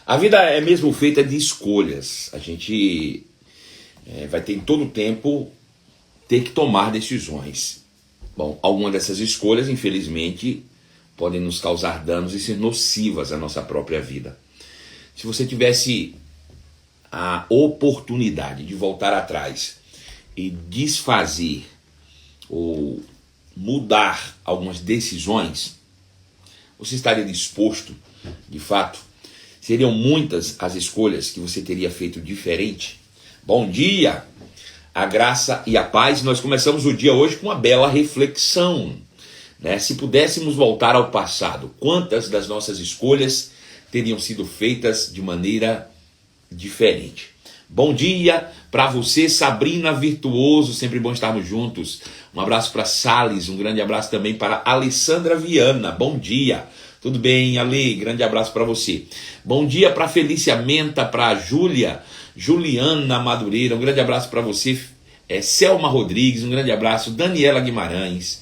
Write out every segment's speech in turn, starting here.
A vida é mesmo feita de escolhas. A gente vai ter em todo o tempo ter que tomar decisões. Bom, algumas dessas escolhas, infelizmente, podem nos causar danos e ser nocivas à nossa própria vida. Se você tivesse a oportunidade de voltar atrás e desfazer ou mudar algumas decisões, você estaria disposto, de fato? Seriam muitas as escolhas que você teria feito diferente? Bom dia, a graça e a paz. Nós começamos o dia hoje com uma bela reflexão, né? Se pudéssemos voltar ao passado, quantas das nossas escolhas teriam sido feitas de maneira diferente? Bom dia para você, Sabrina Virtuoso, sempre bom estarmos juntos. Um abraço para Salles, um grande abraço também para Alessandra Viana, bom dia. Tudo bem, Ale? Grande abraço para você. Bom dia para Felícia Menta, para Juliana Madureira, um grande abraço para você. Selma Rodrigues, um grande abraço. Daniela Guimarães,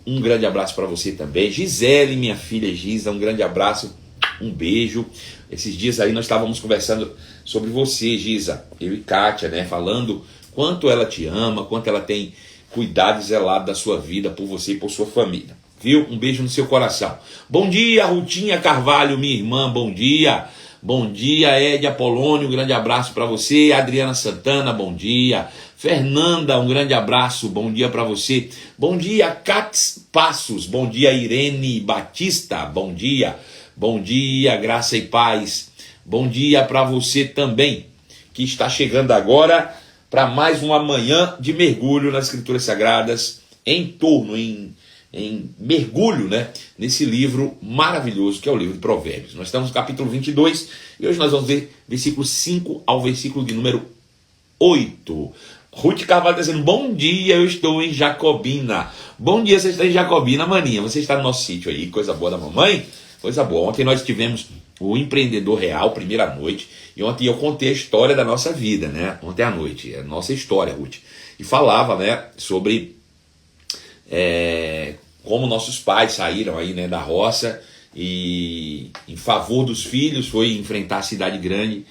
um grande abraço para você também. Gisele, minha filha Gisa, um grande abraço, um beijo. Esses dias aí nós estávamos conversando sobre você, Gisa, eu e Kátia, né? Falando quanto ela te ama, quanto ela tem cuidado e zelado da sua vida, por você e por sua família. Viu? Um beijo no seu coração. Bom dia, Rutinha Carvalho, minha irmã, bom dia. Bom dia, Ed Apolônio, um grande abraço para você. Adriana Santana, bom dia. Fernanda, um grande abraço, bom dia para você. Bom dia, Cats Passos, bom dia, Irene Batista, bom dia. Bom dia, graça e paz. Bom dia para você também, que está chegando agora para mais uma manhã de mergulho nas Escrituras Sagradas, em mergulho, né, nesse livro maravilhoso que é o livro de Provérbios. Nós estamos no capítulo 22 e hoje nós vamos ver versículo 5 ao versículo de número 8. Ruth Carvalho está dizendo, bom dia, eu estou em Jacobina. Bom dia, você está em Jacobina, maninha. Você está no nosso sítio aí, coisa boa da mamãe? Coisa boa. Ontem nós tivemos o Empreendedor Real, primeira noite, e ontem eu contei a história da nossa vida, né? Ontem à noite, a nossa história, Ruth. E falava, né, sobre como nossos pais saíram aí, né, da roça e em favor dos filhos foi enfrentar a cidade grande,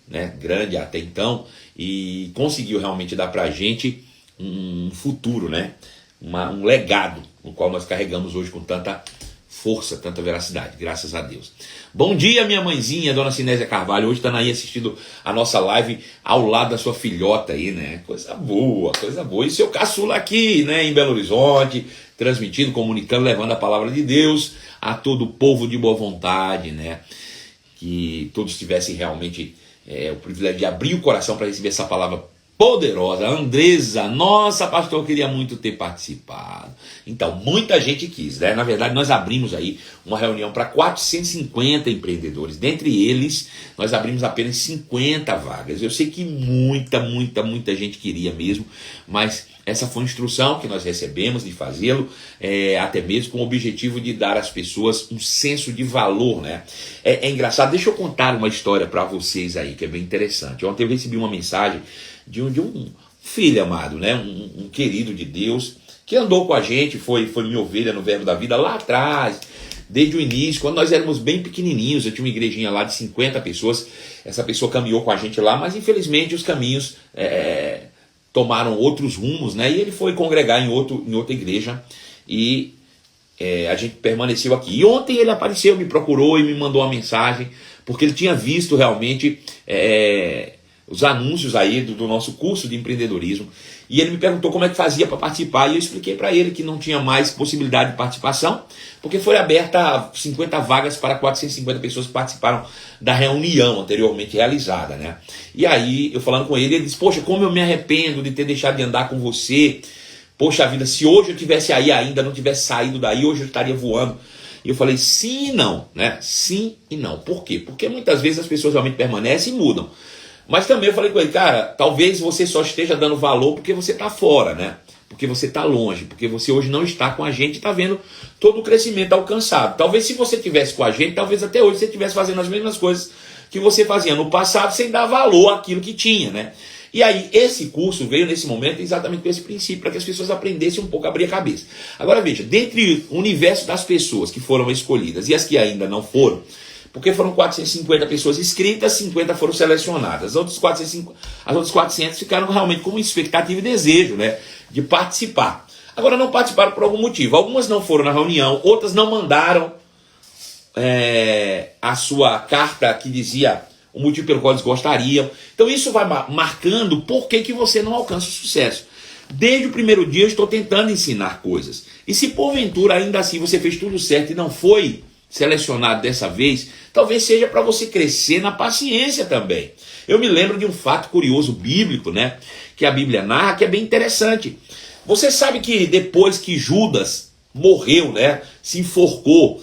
né, grande até então, e conseguiu realmente dar pra gente um futuro, né, um legado, no qual nós carregamos hoje com tanta força, tanta veracidade, graças a Deus. Bom dia, minha mãezinha, dona Sinésia Carvalho, hoje está aí assistindo a nossa live ao lado da sua filhota aí, né, coisa boa, e seu caçula aqui, né, em Belo Horizonte, transmitindo, comunicando, levando a palavra de Deus a todo o povo de boa vontade, né, que todos tivessem realmente o privilégio de abrir o coração para receber essa palavra poderosa. Andresa, nossa, pastor, eu queria muito ter participado. Então, muita gente quis, né? Na verdade, nós abrimos aí uma reunião para 450 empreendedores. Dentre eles, nós abrimos apenas 50 vagas. Eu sei que muita gente queria mesmo, mas essa foi a instrução que nós recebemos de fazê-lo, até mesmo com o objetivo de dar às pessoas um senso de valor, né? É engraçado, deixa eu contar uma história para vocês aí, que é bem interessante. Ontem eu recebi uma mensagem de um filho amado, né? Um querido de Deus, que andou com a gente, foi minha ovelha no Verbo da Vida lá atrás, desde o início, quando nós éramos bem pequenininhos. Eu tinha uma igrejinha lá de 50 pessoas, essa pessoa caminhou com a gente lá, mas infelizmente os caminhos tomaram outros rumos, né? E ele foi congregar em outra igreja e a gente permaneceu aqui. E ontem ele apareceu, me procurou e me mandou uma mensagem, porque ele tinha visto realmente os anúncios aí do nosso curso de empreendedorismo, e ele me perguntou como é que fazia para participar, e eu expliquei para ele que não tinha mais possibilidade de participação, porque foi aberta 50 vagas para 450 pessoas que participaram da reunião anteriormente realizada, né? E aí, eu falando com ele, ele disse, poxa, como eu me arrependo de ter deixado de andar com você, poxa vida, se hoje eu tivesse aí ainda, não tivesse saído daí, hoje eu estaria voando. E eu falei, sim e não, né? Sim e não. Por quê? Porque muitas vezes as pessoas realmente permanecem e mudam. Mas também eu falei com ele, cara, talvez você só esteja dando valor porque você está fora, né? Porque você está longe, porque você hoje não está com a gente e está vendo todo o crescimento alcançado. Talvez se você estivesse com a gente, talvez até hoje você estivesse fazendo as mesmas coisas que você fazia no passado sem dar valor àquilo que tinha, né? E aí esse curso veio nesse momento exatamente com esse princípio, para que as pessoas aprendessem um pouco a abrir a cabeça. Agora veja, dentre o universo das pessoas que foram escolhidas e as que ainda não foram, Porque foram 450 pessoas inscritas, 50 foram selecionadas. As outras 400 ficaram realmente com expectativa e desejo, né, de participar. Agora não participaram por algum motivo. Algumas não foram na reunião, outras não mandaram a sua carta que dizia o motivo pelo qual eles gostariam. Então isso vai marcando por que você não alcança o sucesso. Desde o primeiro dia eu estou tentando ensinar coisas. E se porventura ainda assim você fez tudo certo e não foi selecionado dessa vez, talvez seja para você crescer na paciência também. Eu me lembro de um fato curioso bíblico, né, que a Bíblia narra, que é bem interessante. Você sabe que depois que Judas morreu, né, se enforcou,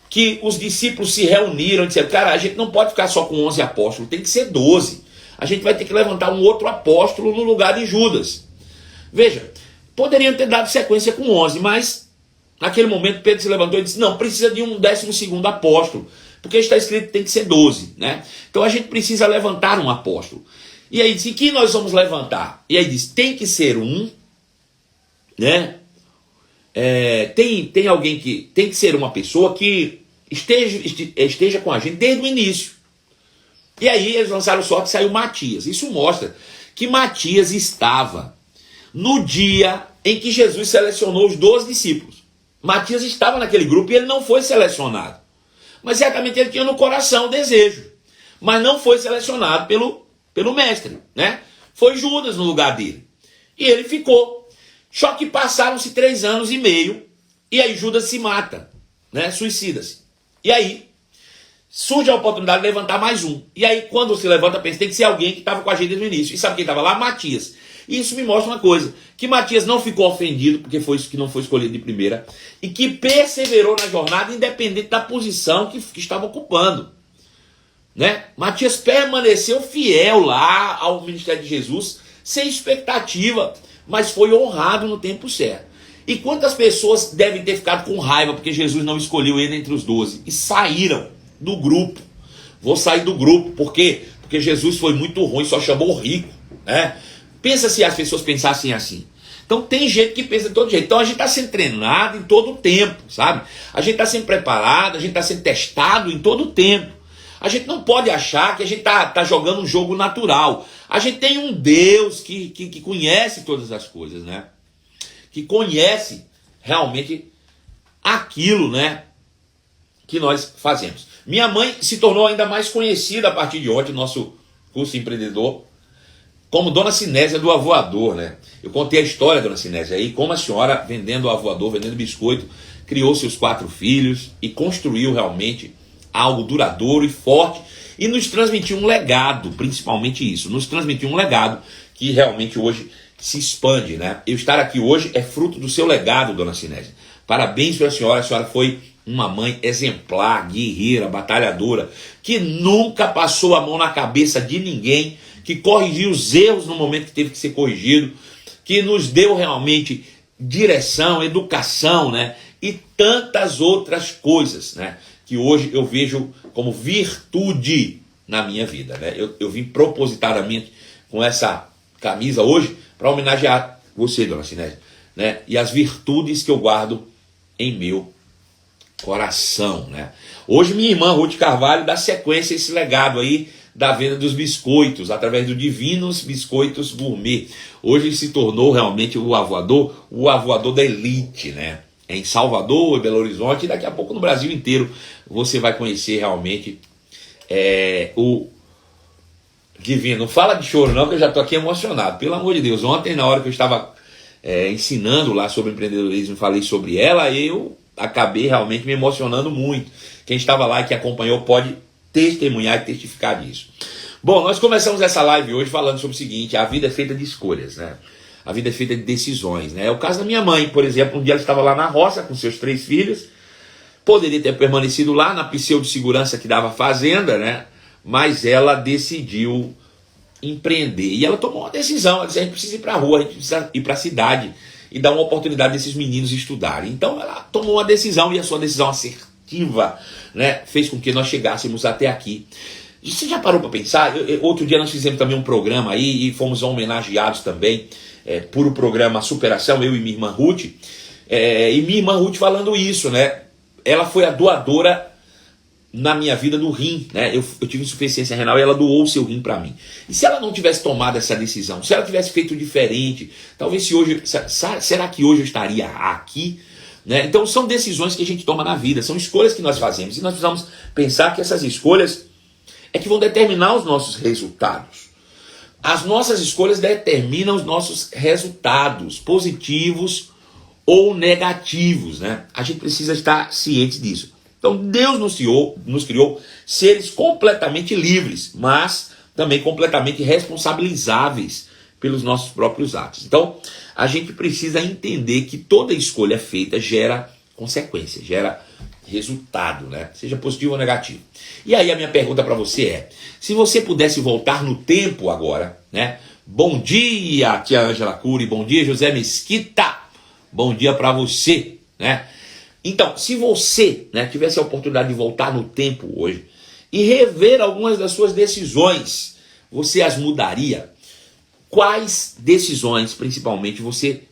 que os discípulos se reuniram e disseram, cara, a gente não pode ficar só com 11 apóstolos, tem que ser 12. A gente vai ter que levantar um outro apóstolo no lugar de Judas. Veja, poderiam ter dado sequência com 11, mas naquele momento Pedro se levantou e disse, não, precisa de um 12º apóstolo, porque está escrito que tem que ser 12, né? Então a gente precisa levantar um apóstolo. E aí disse, que nós vamos levantar? E aí diz, tem que ser um, né? Tem alguém que tem que ser uma pessoa que esteja com a gente desde o início. E aí eles lançaram sorte e saiu Matias. Isso mostra que Matias estava no dia em que Jesus selecionou os 12 discípulos. Matias estava naquele grupo e ele não foi selecionado. Mas certamente ele tinha no coração o desejo. Mas não foi selecionado pelo mestre, né? Foi Judas no lugar dele. E ele ficou. Só que passaram-se 3 anos e meio e aí Judas se mata, né? Suicida-se. E aí surge a oportunidade de levantar mais um. E aí quando se levanta, pensa, tem que ser alguém que estava com a gente desde o início. E sabe quem estava lá? Matias. E isso me mostra uma coisa, que Matias não ficou ofendido porque que não foi escolhido de primeira e que perseverou na jornada independente da posição que estava ocupando, né? Matias permaneceu fiel lá ao ministério de Jesus, sem expectativa, mas foi honrado no tempo certo. E quantas pessoas devem ter ficado com raiva porque Jesus não escolheu ele entre os 12 e saíram do grupo? Vou sair do grupo, por quê? Porque Jesus foi muito ruim, só chamou o rico, né? Pensa se as pessoas pensassem assim. Então tem gente que pensa de todo jeito. Então a gente está sendo treinado em todo o tempo, sabe? A gente está sendo preparado, a gente está sendo testado em todo o tempo. A gente não pode achar que a gente está jogando um jogo natural. A gente tem um Deus que conhece todas as coisas, né? Que conhece realmente aquilo, né, que nós fazemos. Minha mãe se tornou ainda mais conhecida a partir de ontem, nosso curso empreendedor, como Dona Sinésia do Avoador, né? Eu contei a história da Dona Sinésia aí, como a senhora, vendendo avoador, vendendo biscoito, criou seus 4 filhos e construiu realmente algo duradouro e forte e nos transmitiu um legado, principalmente isso, nos transmitiu um legado que realmente hoje se expande, né? Eu estar aqui hoje é fruto do seu legado, Dona Sinésia. Parabéns para a senhora foi uma mãe exemplar, guerreira, batalhadora, que nunca passou a mão na cabeça de ninguém, que corrigiu os erros no momento que teve que ser corrigido, que nos deu realmente direção, educação, né? E tantas outras coisas, né? Que hoje eu vejo como virtude na minha vida, né? Eu vim propositadamente com essa camisa hoje para homenagear você, Dona Sinésia, né? E as virtudes que eu guardo em meu coração, né? Hoje minha irmã Ruth Carvalho dá sequência a esse legado aí da venda dos biscoitos, através do Divinos Biscoitos Gourmet. Hoje se tornou realmente o avoador da elite, né? Em Salvador, em Belo Horizonte, e daqui a pouco no Brasil inteiro você vai conhecer realmente o Divino. Não fala de choro não, que eu já estou aqui emocionado, pelo amor de Deus. Ontem, na hora que eu estava ensinando lá sobre empreendedorismo, falei sobre ela, eu acabei realmente me emocionando muito. Quem estava lá e que acompanhou pode testemunhar e testificar disso. Bom, nós começamos essa live hoje falando sobre o seguinte: a vida é feita de escolhas, né? A vida é feita de decisões, né? É o caso da minha mãe, por exemplo. Um dia ela estava lá na roça com seus 3 filhos, poderia ter permanecido lá na pseudo-segurança que dava a fazenda, né? Mas ela decidiu empreender. E ela tomou uma decisão. Ela disse: a gente precisa ir para a rua, a gente precisa ir para a cidade e dar uma oportunidade desses meninos estudarem. Então ela tomou uma decisão, e a sua decisão assertiva, né, fez com que nós chegássemos até aqui. Você já parou para pensar? Outro dia nós fizemos também um programa aí e fomos homenageados também por o programa Superação, eu e minha irmã Ruth. E minha irmã Ruth falando isso, né? Ela foi a doadora na minha vida do rim, né? Eu tive insuficiência renal e ela doou o seu rim para mim. E se ela não tivesse tomado essa decisão, se ela tivesse feito diferente, talvez será que hoje eu estaria aqui? Né? Então são decisões que a gente toma na vida, são escolhas que nós fazemos. E nós precisamos pensar que essas escolhas é que vão determinar os nossos resultados. As nossas escolhas determinam os nossos resultados, positivos ou negativos, né? A gente precisa estar ciente disso. Então Deus nos criou seres completamente livres, mas também completamente responsabilizáveis pelos nossos próprios atos. Então a gente precisa entender que toda escolha feita gera consequência, gera resultado, né? Seja positivo ou negativo. E aí a minha pergunta para você é, se você pudesse voltar no tempo agora, né? Bom dia, tia Ângela Cury, bom dia, José Mesquita, bom dia para você, né? Então, se você, né, tivesse a oportunidade de voltar no tempo hoje e rever algumas das suas decisões, você as mudaria? Quais decisões, principalmente, você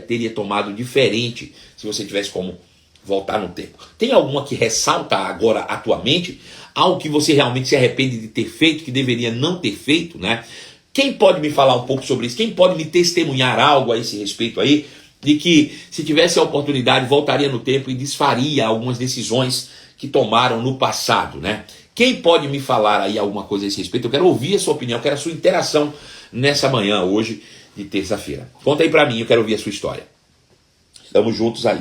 teria tomado diferente se você tivesse como voltar no tempo? Tem alguma que ressalta agora atualmente? Algo que você realmente se arrepende de ter feito, que deveria não ter feito, né? Quem pode me falar um pouco sobre isso? Quem pode me testemunhar algo a esse respeito aí? De que se tivesse a oportunidade voltaria no tempo e desfaria algumas decisões que tomaram no passado, né? Quem pode me falar aí alguma coisa a esse respeito? Eu quero ouvir a sua opinião, eu quero a sua interação nessa manhã hoje de terça-feira. Conta aí pra mim, eu quero ouvir a sua história. Estamos juntos aí.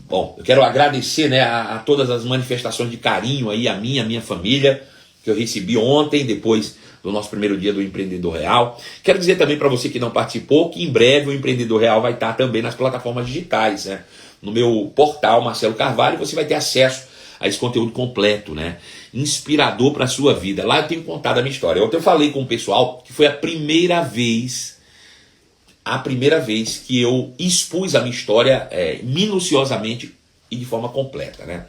Bom, eu quero agradecer, né, a todas as manifestações de carinho aí, a minha família, que eu recebi ontem, depois do nosso primeiro dia do Empreendedor Real. Quero dizer também para você que não participou, que em breve o Empreendedor Real vai estar também nas plataformas digitais, né? No meu portal, Marcelo Carvalho, você vai ter acesso a esse conteúdo completo, né? Inspirador para a sua vida. Lá eu tenho contado a minha história. Ontem eu falei com o pessoal que foi a primeira vez que eu expus a minha história minuciosamente e de forma completa, né?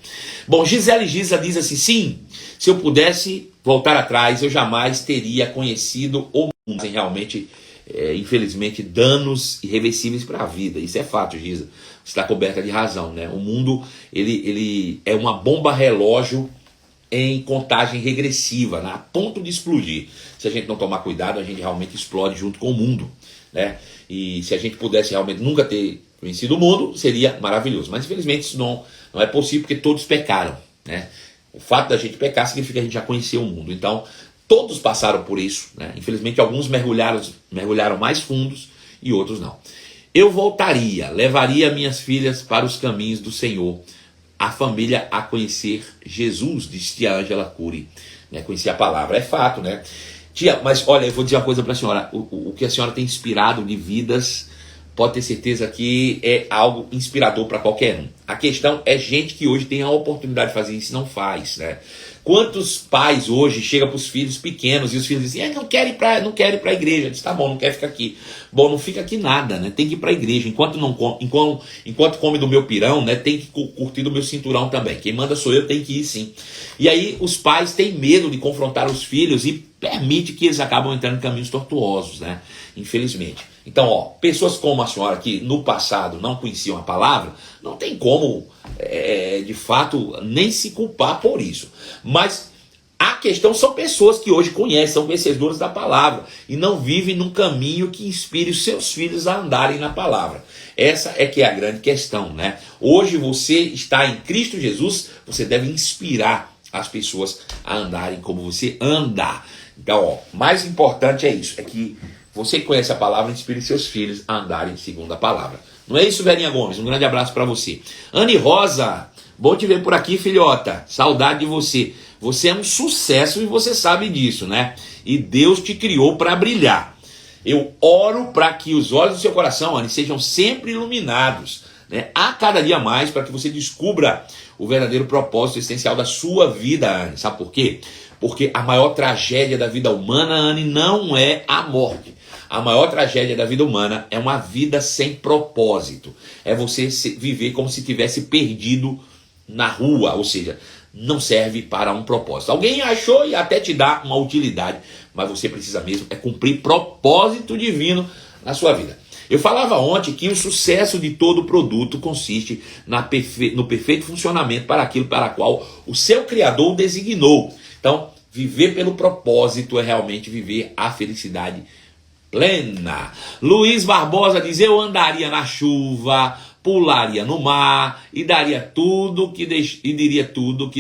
Bom, Gisele Giza diz assim, sim, se eu pudesse voltar atrás, eu jamais teria conhecido o mundo. Tem realmente, infelizmente, danos irreversíveis para a vida. Isso é fato, Giza. Você está coberta de razão, né? O mundo, ele é uma bomba relógio em contagem regressiva, né? A ponto de explodir. Se a gente não tomar cuidado, a gente realmente explode junto com o mundo, né? E se a gente pudesse realmente nunca ter conhecido o mundo, seria maravilhoso. Mas infelizmente isso não é possível, porque todos pecaram, né? O fato da gente pecar significa que a gente já conheceu o mundo. Então, todos passaram por isso, né? Infelizmente, alguns mergulharam mais fundos e outros não. Eu voltaria, levaria minhas filhas para os caminhos do Senhor, a família a conhecer Jesus, disse tia Ângela Cury, né? Conhecer a palavra, é fato, né? Tia, mas olha, eu vou dizer uma coisa para a senhora, o que a senhora tem inspirado de vidas, pode ter certeza que é algo inspirador para qualquer um. A questão é gente que hoje tem a oportunidade de fazer isso e não faz, né? Quantos pais hoje chegam para os filhos pequenos e os filhos dizem, não quero ir para a igreja. Diz, tá bom, não quer ficar aqui. Bom, não fica aqui nada, né? Tem que ir para a igreja. Enquanto come do meu pirão, né? Tem que curtir do meu cinturão também. Quem manda sou eu, tem que ir sim. E aí os pais têm medo de confrontar os filhos e permite que eles acabam entrando em caminhos tortuosos, né? Infelizmente. Então, ó, pessoas como a senhora que no passado não conheciam a palavra, não tem como, de fato, nem se culpar por isso. Mas a questão são pessoas que hoje conhecem, são conhecedores da palavra e não vivem num caminho que inspire os seus filhos a andarem na palavra. Essa é que é a grande questão, né? Hoje você está em Cristo Jesus, você deve inspirar as pessoas a andarem como você anda. Então, ó, mais importante é isso, é que você que conhece a palavra, inspire seus filhos a andarem segundo a palavra. Não é isso, Verinha Gomes? Um grande abraço para você. Anne Rosa, bom te ver por aqui, filhota. Saudade de você. Você é um sucesso e você sabe disso, né? E Deus te criou para brilhar. Eu oro para que os olhos do seu coração, Anne, sejam sempre iluminados, né? A cada dia mais, para que você descubra o verdadeiro propósito essencial da sua vida, Anne. Sabe por quê? Porque a maior tragédia da vida humana, Anne, não é a morte. A maior tragédia da vida humana é uma vida sem propósito. É você viver como se tivesse perdido na rua, ou seja, não serve para um propósito. Alguém achou e até te dá uma utilidade, mas você precisa mesmo cumprir propósito divino na sua vida. Eu falava ontem que o sucesso de todo produto consiste no perfeito funcionamento para aquilo para qual o seu Criador o designou. Então, viver pelo propósito é realmente viver a felicidade plena. Luiz Barbosa diz: eu andaria na chuva, pularia no mar e diria tudo que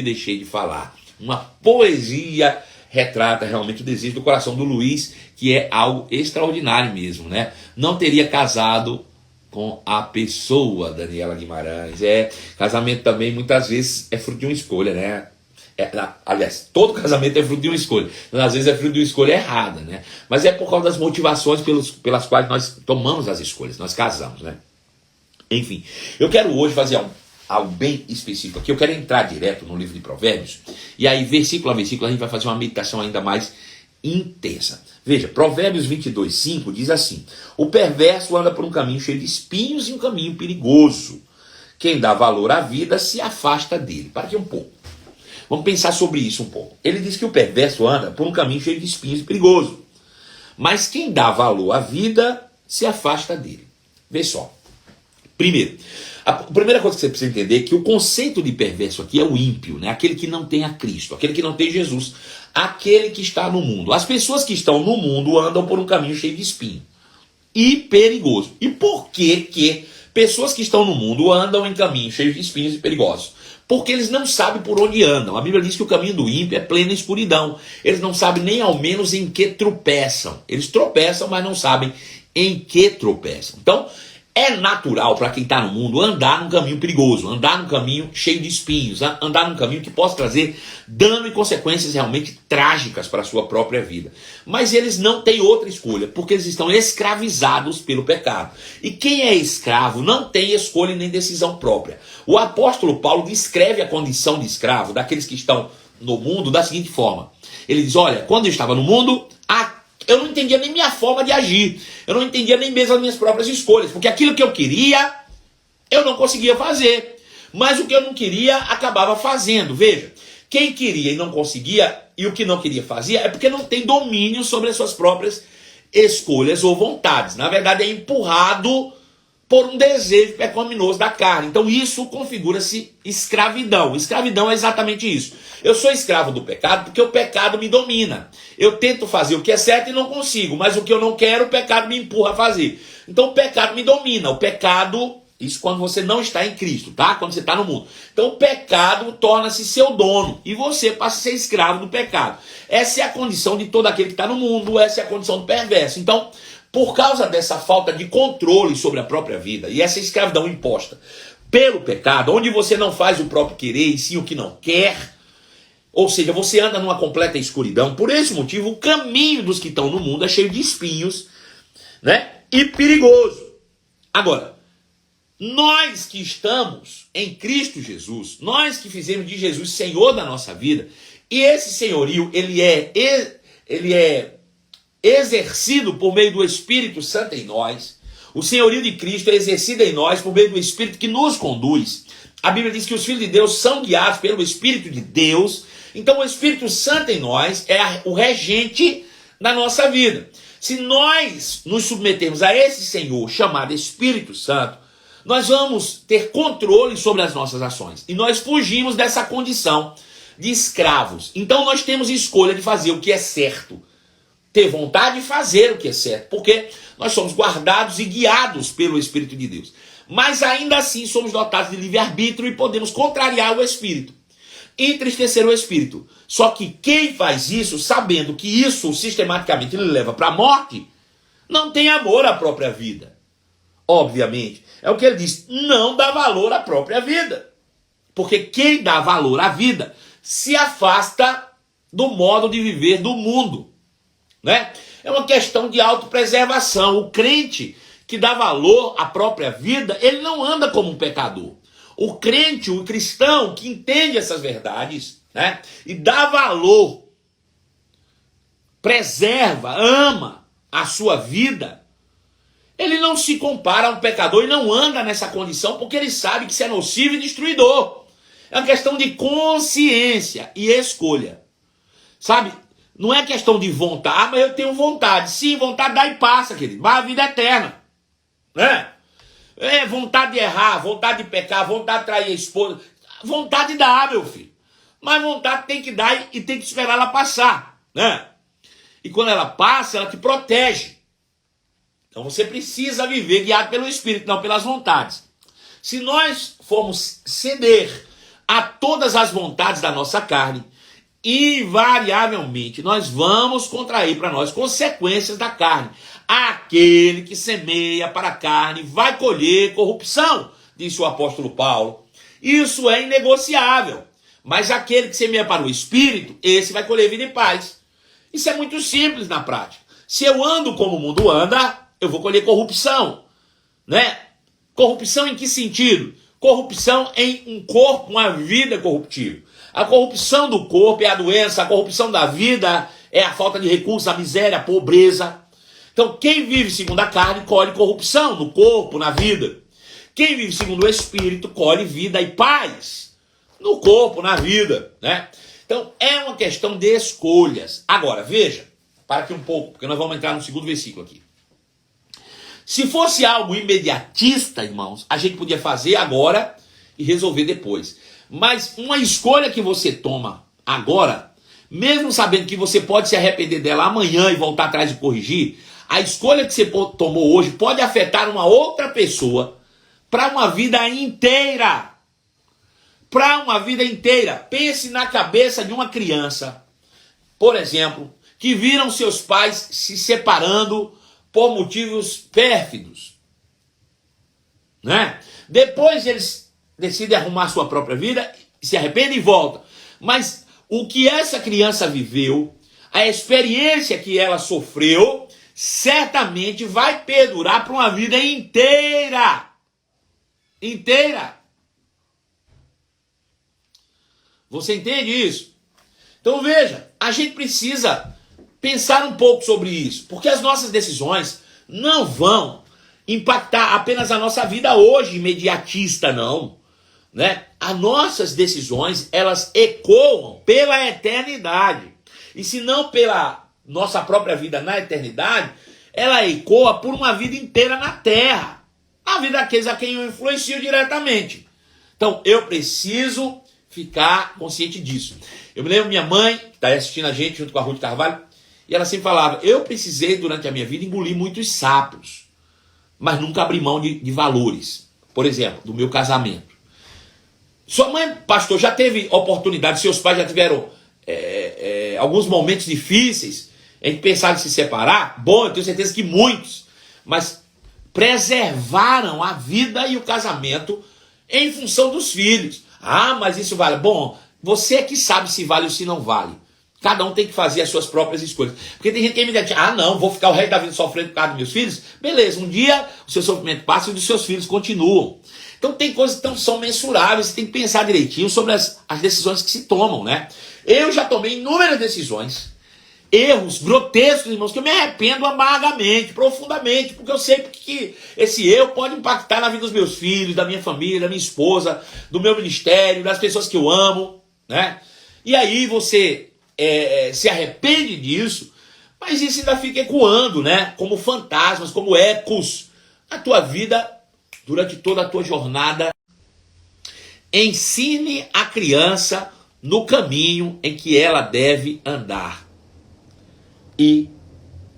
deixei de falar. Uma poesia retrata realmente o desejo do coração do Luiz, que é algo extraordinário mesmo, né? Não teria casado com a pessoa, Daniela Guimarães. Casamento também muitas vezes é fruto de uma escolha, né? Aliás, todo casamento é fruto de uma escolha. Mas às vezes é fruto de uma escolha errada, né? Mas é por causa das motivações pelas quais nós tomamos as escolhas, nós casamos, né? Enfim, eu quero hoje fazer algo bem específico aqui. Eu quero entrar direto no livro de Provérbios, e aí versículo a versículo a gente vai fazer uma meditação ainda mais intensa. Veja, Provérbios 22:5 diz assim: o perverso anda por um caminho cheio de espinhos e um caminho perigoso. Quem dá valor à vida se afasta dele. Para aqui um pouco. Vamos pensar sobre isso um pouco. Ele diz que o perverso anda por um caminho cheio de espinhos e perigoso. Mas quem dá valor à vida se afasta dele. Vê só. Primeiro, a primeira coisa que você precisa entender é que o conceito de perverso aqui é o ímpio, né? Aquele que não tem a Cristo, aquele que não tem Jesus, aquele que está no mundo. As pessoas que estão no mundo andam por um caminho cheio de espinho e perigoso. E por que pessoas que estão no mundo andam em caminhos cheios de espinhos e perigosos? Porque eles não sabem por onde andam. A Bíblia diz que o caminho do ímpio é plena escuridão. Eles não sabem nem ao menos em que tropeçam. Eles tropeçam, mas não sabem em que tropeçam. Então, é natural para quem está no mundo andar num caminho perigoso, andar num caminho cheio de espinhos, andar num caminho que possa trazer dano e consequências realmente trágicas para a sua própria vida. Mas eles não têm outra escolha, porque eles estão escravizados pelo pecado. E quem é escravo não tem escolha nem decisão própria. O apóstolo Paulo descreve a condição de escravo daqueles que estão no mundo da seguinte forma. Ele diz: olha, quando eu estava no mundo, eu não entendia nem minha forma de agir. Eu não entendia nem mesmo as minhas próprias escolhas. Porque aquilo que eu queria, eu não conseguia fazer. Mas o que eu não queria, acabava fazendo. Veja, quem queria e não conseguia, e o que não queria fazia, é porque não tem domínio sobre as suas próprias escolhas ou vontades. Na verdade, é empurrado por um desejo pecaminoso da carne. Então isso configura-se escravidão. Escravidão é exatamente isso. Eu sou escravo do pecado porque o pecado me domina. Eu tento fazer o que é certo e não consigo, mas o que eu não quero, o pecado me empurra a fazer. Então o pecado me domina. O pecado, isso quando você não está em Cristo, tá? Quando você está no mundo. Então o pecado torna-se seu dono e você passa a ser escravo do pecado. Essa é a condição de todo aquele que está no mundo, essa é a condição do perverso. Então, por causa dessa falta de controle sobre a própria vida e essa escravidão imposta pelo pecado, onde você não faz o próprio querer e sim o que não quer, ou seja, você anda numa completa escuridão. Por esse motivo, o caminho dos que estão no mundo é cheio de espinhos, né? E perigoso. Agora, nós que estamos em Cristo Jesus, nós que fizemos de Jesus Senhor da nossa vida, e esse senhorio, ele é exercido por meio do Espírito Santo em nós. O senhorio de Cristo é exercido em nós por meio do Espírito que nos conduz. A Bíblia diz que os filhos de Deus são guiados pelo Espírito de Deus. Então o Espírito Santo em nós é o regente da nossa vida. Se nós nos submetermos a esse Senhor chamado Espírito Santo, nós vamos ter controle sobre as nossas ações. E nós fugimos dessa condição de escravos. Então nós temos escolha de fazer o que é certo. Ter vontade de fazer o que é certo, porque nós somos guardados e guiados pelo Espírito de Deus. Mas ainda assim somos dotados de livre-arbítrio e podemos contrariar o Espírito, entristecer o Espírito. Só que quem faz isso, sabendo que isso sistematicamente lhe leva para a morte, não tem amor à própria vida. Obviamente, é o que ele diz, não dá valor à própria vida. Porque quem dá valor à vida se afasta do modo de viver do mundo. Né? É uma questão de autopreservação. O crente que dá valor à própria vida, ele não anda como um pecador. O crente, o cristão que entende essas verdades, né, e dá valor, preserva, ama a sua vida, ele não se compara a um pecador e não anda nessa condição porque ele sabe que isso é nocivo e destruidor. É uma questão de consciência e escolha. Sabe? Não é questão de vontade. Ah, mas eu tenho vontade. Sim, vontade dá e passa, querido. Vai a vida eterna. né? É vontade de errar, vontade de pecar, vontade de trair a esposa. Vontade dá, meu filho. Mas vontade tem que dar e tem que esperar ela passar, né? E quando ela passa, ela te protege. Então você precisa viver guiado pelo Espírito, não pelas vontades. Se nós formos ceder a todas as vontades da nossa carne, invariavelmente nós vamos contrair para nós consequências da carne. Aquele que semeia para a carne vai colher corrupção, disse o apóstolo Paulo. Isso é inegociável. Mas aquele que semeia para o Espírito, esse vai colher vida e paz. Isso é muito simples na prática. Se eu ando como o mundo anda, eu vou colher corrupção, né? Corrupção em que sentido? Corrupção em um corpo, uma vida corruptível. A corrupção do corpo é a doença, a corrupção da vida é a falta de recursos, a miséria, a pobreza. Então, quem vive segundo a carne, colhe corrupção no corpo, na vida. Quem vive segundo o Espírito, colhe vida e paz no corpo, na vida, né? Então, é uma questão de escolhas. Agora, veja, para aqui um pouco, porque nós vamos entrar no segundo versículo aqui. Se fosse algo imediatista, irmãos, a gente podia fazer agora e resolver depois. Mas uma escolha que você toma agora, mesmo sabendo que você pode se arrepender dela amanhã e voltar atrás e corrigir, a escolha que você tomou hoje pode afetar uma outra pessoa para uma vida inteira. Para uma vida inteira. Pense na cabeça de uma criança, por exemplo, que viram seus pais se separando por motivos pérfidos, né? Depois eles decidem arrumar sua própria vida, se arrependem e voltam. Mas o que essa criança viveu, a experiência que ela sofreu, certamente vai perdurar para uma vida inteira. Inteira. Você entende isso? Então veja, a gente precisa pensar um pouco sobre isso, porque as nossas decisões não vão impactar apenas a nossa vida hoje, imediatista, não, né? As nossas decisões, elas ecoam pela eternidade, e se não pela nossa própria vida na eternidade, ela ecoa por uma vida inteira na terra, a vida daqueles a quem eu influencio diretamente. Então eu preciso ficar consciente disso. Eu me lembro minha mãe, que está assistindo a gente junto com a Ruth Carvalho, e ela sempre falava, eu precisei durante a minha vida engolir muitos sapos, mas nunca abri mão de valores. Por exemplo, do meu casamento. Sua mãe, pastor, já teve oportunidade, seus pais já tiveram alguns momentos difíceis em que pensaram em se separar? Bom, eu tenho certeza que muitos, mas preservaram a vida e o casamento em função dos filhos. Ah, mas isso vale. Bom, você é que sabe se vale ou se não vale. Cada um tem que fazer as suas próprias escolhas. Porque tem gente que me diz, ah não, vou ficar o resto da vida sofrendo por causa dos meus filhos. Beleza, um dia o seu sofrimento passa e os seus filhos continuam. Então tem coisas que não são mensuráveis, você tem que pensar direitinho sobre as decisões que se tomam, né? Eu já tomei inúmeras decisões, erros grotescos, irmãos, que eu me arrependo amargamente, profundamente, porque eu sei que esse erro pode impactar na vida dos meus filhos, da minha família, da minha esposa, do meu ministério, das pessoas que eu amo, né? E aí você se arrepende disso, mas isso ainda fica ecoando, né? Como fantasmas, como ecos na tua vida durante toda a tua jornada. Ensine a criança no caminho em que ela deve andar. E,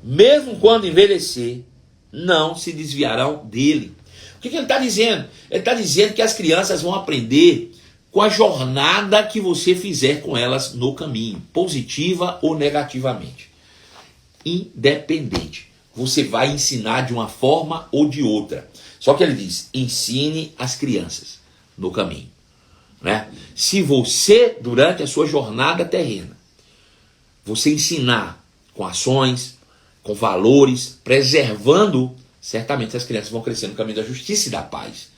mesmo quando envelhecer, não se desviarão dele. O que ele está dizendo? Ele está dizendo que as crianças vão aprender com a jornada que você fizer com elas no caminho, positiva ou negativamente. Independente. Você vai ensinar de uma forma ou de outra. Só que ele diz, ensine as crianças no caminho, né? Se você, durante a sua jornada terrena, você ensinar com ações, com valores, preservando, certamente as crianças vão crescer no caminho da justiça e da paz.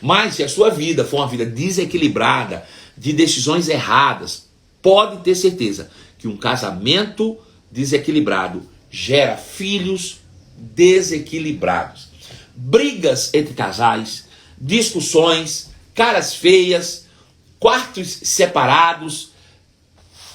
Mas se a sua vida for uma vida desequilibrada, de decisões erradas, pode ter certeza que um casamento desequilibrado gera filhos desequilibrados. Brigas entre casais, discussões, caras feias, quartos separados,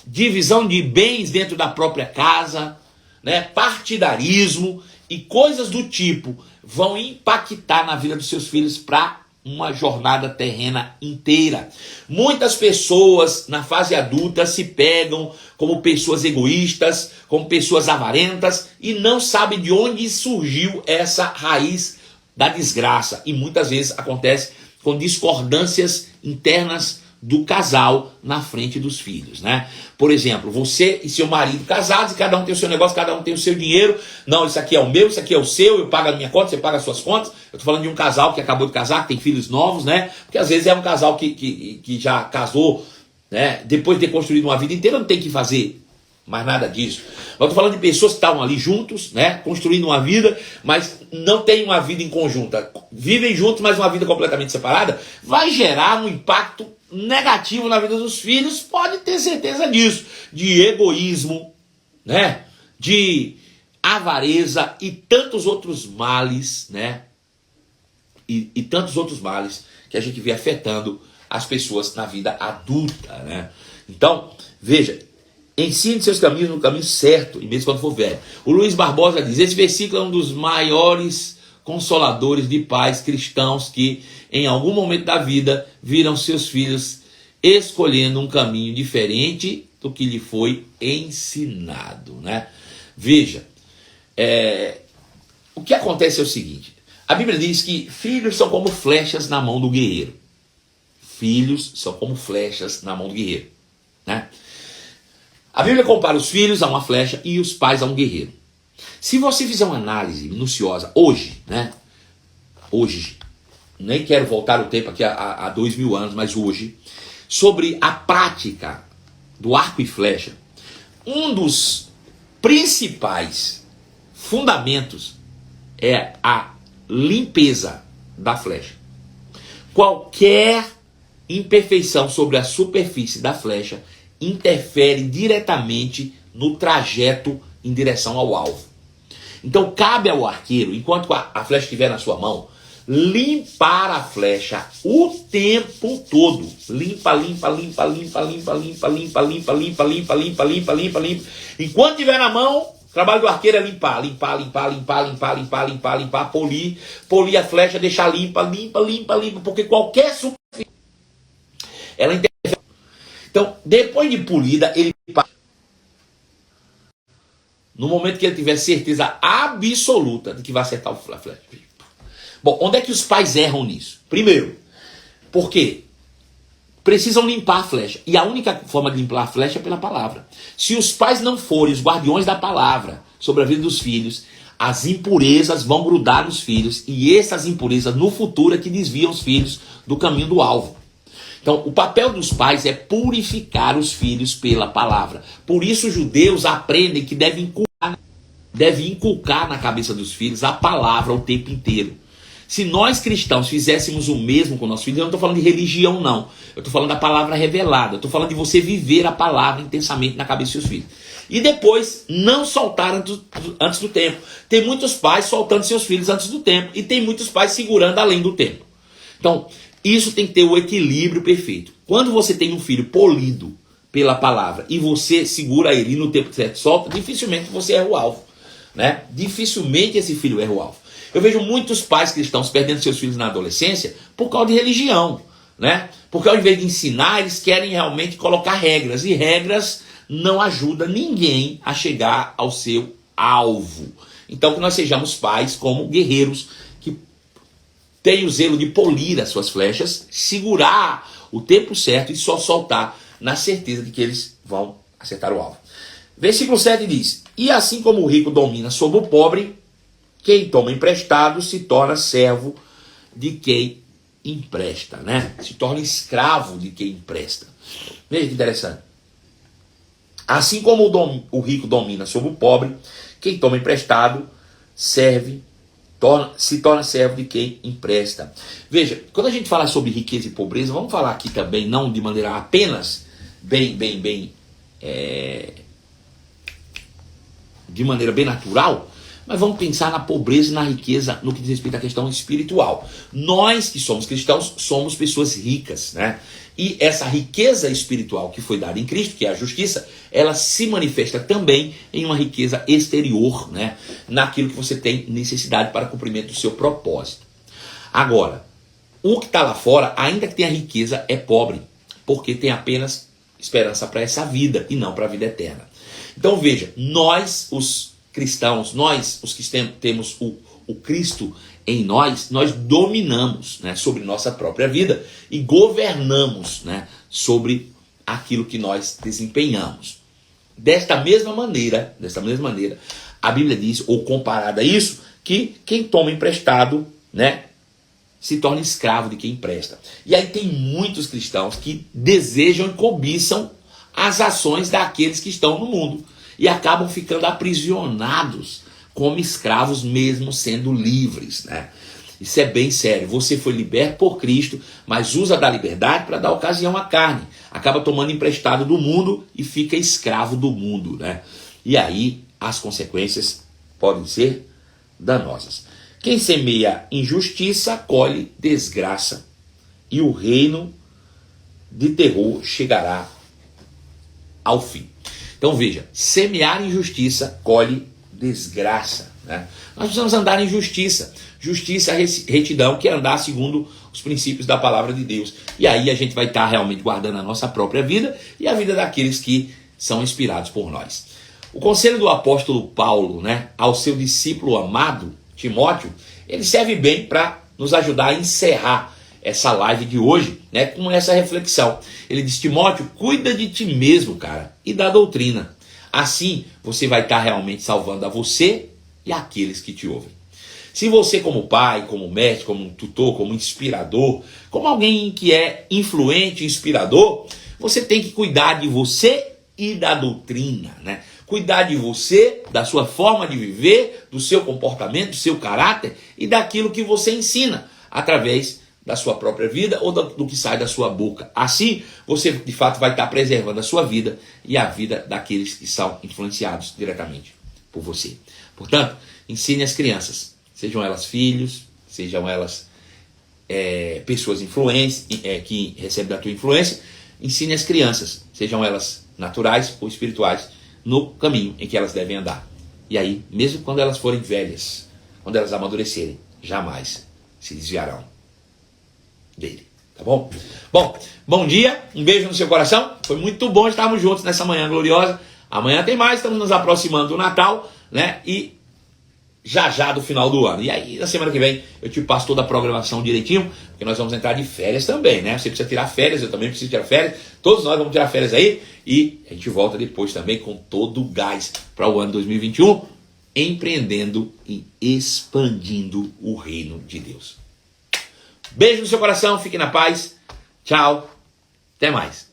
divisão de bens dentro da própria casa, né? Partidarismo. e coisas do tipo vão impactar na vida dos seus filhos para uma jornada terrena inteira. Muitas pessoas na fase adulta se pegam como pessoas egoístas, como pessoas avarentas e não sabem de onde surgiu essa raiz da desgraça. E muitas vezes acontece com discordâncias internas do casal na frente dos filhos, né? Por exemplo, você e seu marido casados, e cada um tem o seu negócio, cada um tem o seu dinheiro. Não, isso aqui é o meu, isso aqui é o seu, eu pago a minha conta, você paga as suas contas. Eu tô falando de um casal que acabou de casar, que tem filhos novos, né? Porque às vezes é um casal que já casou, né? Depois de ter construído uma vida inteira, não tem que fazer mais nada disso. Eu tô falando de pessoas que estavam ali juntos, né? Construindo uma vida, mas não tem uma vida em conjunta. Vivem juntos, mas uma vida completamente separada. Vai gerar um impacto negativo na vida dos filhos, pode ter certeza disso, de egoísmo, né, de avareza e tantos outros males, né, e tantos outros males que a gente vê afetando as pessoas na vida adulta, né. Então, veja, ensine seus caminhos no caminho certo, e mesmo quando for velho. O Luiz Barbosa diz, esse versículo é um dos maiores consoladores de pais cristãos que em algum momento da vida viram seus filhos escolhendo um caminho diferente do que lhe foi ensinado, né? Veja, o que acontece é o seguinte, a Bíblia diz que filhos são como flechas na mão do guerreiro. Filhos são como flechas na mão do guerreiro, né? A Bíblia compara os filhos a uma flecha e os pais a um guerreiro. Se você fizer uma análise minuciosa hoje, né? Hoje, nem quero voltar o tempo aqui a 2000 anos, mas hoje, sobre a prática do arco e flecha, um dos principais fundamentos é a limpeza da flecha. Qualquer imperfeição sobre a superfície da flecha interfere diretamente no trajeto em direção ao alvo. Então cabe ao arqueiro, enquanto a flecha estiver na sua mão, limpar a flecha o tempo todo. Limpa, limpa, limpa, limpa, limpa, limpa, limpa, limpa, limpa, limpa, limpa, limpa, limpa, limpa. Enquanto estiver na mão, o trabalho do arqueiro é limpar, limpar, limpar, limpar, limpar, limpar, limpar, limpar, polir, polir a flecha, deixar limpa, limpa, limpa, limpa, porque qualquer superfície ela interfere. Então, depois de polida, ele no momento que ele tiver certeza absoluta de que vai acertar a flecha. Bom, onde é que os pais erram nisso? Primeiro, porque precisam limpar a flecha. E a única forma de limpar a flecha é pela palavra. Se os pais não forem os guardiões da palavra sobre a vida dos filhos, as impurezas vão grudar nos filhos. E essas impurezas, no futuro, é que desviam os filhos do caminho do alvo. Então, o papel dos pais é purificar os filhos pela palavra. Por isso, os judeus aprendem que devem inculcar na cabeça dos filhos a palavra o tempo inteiro. Se nós cristãos fizéssemos o mesmo com nossos filhos, eu não estou falando de religião, não. Eu estou falando da palavra revelada. Eu estou falando de você viver a palavra intensamente na cabeça dos seus filhos. E depois, não soltar antes do tempo. Tem muitos pais soltando seus filhos antes do tempo. E tem muitos pais segurando além do tempo. Então, isso tem que ter o equilíbrio perfeito. Quando você tem um filho polido pela palavra e você segura ele e no tempo certo solta, dificilmente você erra o alvo, né? Dificilmente esse filho erra o alvo. Eu vejo muitos pais cristãos perdendo seus filhos na adolescência por causa de religião, né? Porque ao invés de ensinar, eles querem realmente colocar regras. E regras não ajudam ninguém a chegar ao seu alvo. Então que nós sejamos pais como guerreiros que têm o zelo de polir as suas flechas, segurar o tempo certo e só soltar na certeza de que eles vão acertar o alvo. Versículo 7 diz, e assim como o rico domina sobre o pobre, quem toma emprestado se torna servo de quem empresta, né? Se torna escravo de quem empresta. Veja que interessante. Assim como o rico domina sobre o pobre, quem toma emprestado se torna servo de quem empresta. Veja, quando a gente fala sobre riqueza e pobreza, vamos falar aqui também, não de maneira apenas de maneira bem natural, Mas vamos pensar na pobreza e na riqueza no que diz respeito à questão espiritual. Nós que somos cristãos somos pessoas ricas, né? E essa riqueza espiritual que foi dada em Cristo, que é a justiça, ela se manifesta também em uma riqueza exterior, né? Naquilo que você tem necessidade para cumprimento do seu propósito. Agora, o que está lá fora, ainda que tenha riqueza, é pobre, porque tem apenas esperança para essa vida e não para a vida eterna. Então veja, nós os cristãos, nós os que temos o Cristo em nós dominamos, né, sobre nossa própria vida e governamos, né, sobre aquilo que nós desempenhamos. Desta mesma maneira, a Bíblia diz, ou comparada a isso, que quem toma emprestado, né, se torna escravo de quem empresta. E aí tem muitos cristãos que desejam e cobiçam as ações daqueles que estão no mundo e acabam ficando aprisionados como escravos mesmo sendo livres, né? Isso é bem sério. Você foi liberto por Cristo, mas usa da liberdade para dar ocasião à carne. Acaba tomando emprestado do mundo e fica escravo do mundo, né? E aí as consequências podem ser danosas. Quem semeia injustiça colhe desgraça, e o reino de terror chegará ao fim. Então veja, semear injustiça colhe desgraça, né? Nós precisamos andar em justiça. Justiça, retidão, que é andar segundo os princípios da palavra de Deus. E aí a gente vai estar realmente guardando a nossa própria vida e a vida daqueles que são inspirados por nós. O conselho do apóstolo Paulo, né, ao seu discípulo amado, Timóteo, ele serve bem para nos ajudar a encerrar essa live de hoje, né, com essa reflexão. Ele diz: Timóteo, cuida de ti mesmo, cara, e da doutrina. Assim, você vai estar realmente salvando a você e aqueles que te ouvem. Se você, como pai, como mestre, como tutor, como inspirador, como alguém que é influente, inspirador, você tem que cuidar de você e da doutrina, né? Cuidar de você, da sua forma de viver, do seu comportamento, do seu caráter e daquilo que você ensina através da sua própria vida ou do que sai da sua boca. Assim, você de fato vai estar preservando a sua vida e a vida daqueles que são influenciados diretamente por você. Portanto, ensine as crianças, sejam elas filhos, sejam elas pessoas influentes, que recebem da tua influência, ensine as crianças, sejam elas naturais ou espirituais, no caminho em que elas devem andar. E aí, mesmo quando elas forem velhas, quando elas amadurecerem, jamais se desviarão dele, tá bom? Bom dia, um beijo no seu coração, foi muito bom estarmos juntos nessa manhã gloriosa. Amanhã tem mais, estamos nos aproximando do Natal, né, e já do final do ano. E aí, na semana que vem, eu te passo toda a programação direitinho, porque nós vamos entrar de férias também, né? Você precisa tirar férias, eu também preciso tirar férias, todos nós vamos tirar férias aí, e a gente volta depois também com todo o gás para o ano 2021, empreendendo e expandindo o reino de Deus. Beijo no seu coração, fique na paz, tchau, até mais.